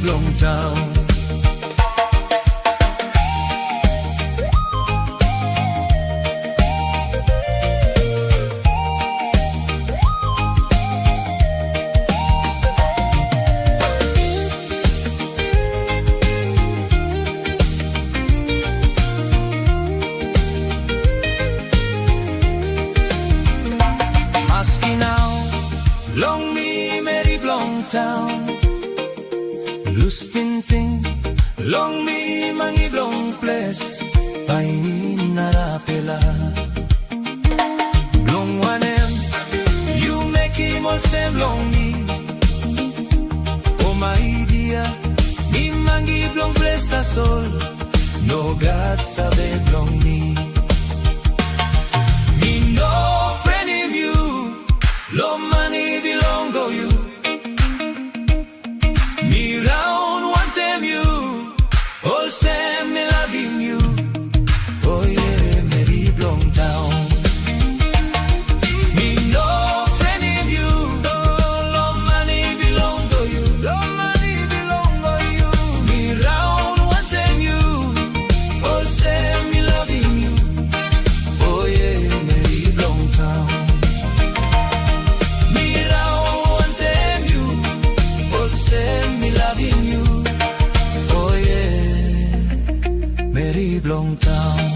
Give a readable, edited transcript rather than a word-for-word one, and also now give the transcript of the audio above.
Blong Town. Long me Mary Blong Town, Lustinting, long me Mangi Blong Ples, painin narapela. Blong wanem, you make him all same long me. Oh my dear, me Mangi Blong Ples ta sol, no God sabe blong me. Me no friend him you, lo money belong to you. Me round want them you, all same me loving you. Oh yeah, Mary Blong Town. Me no friend in you, lo money belong to you. Lo money belong to you. Me round want them you, all same me loving you. Oh yeah, Mary Blong Town. Me loving you, oh yeah, Mary Blong Town.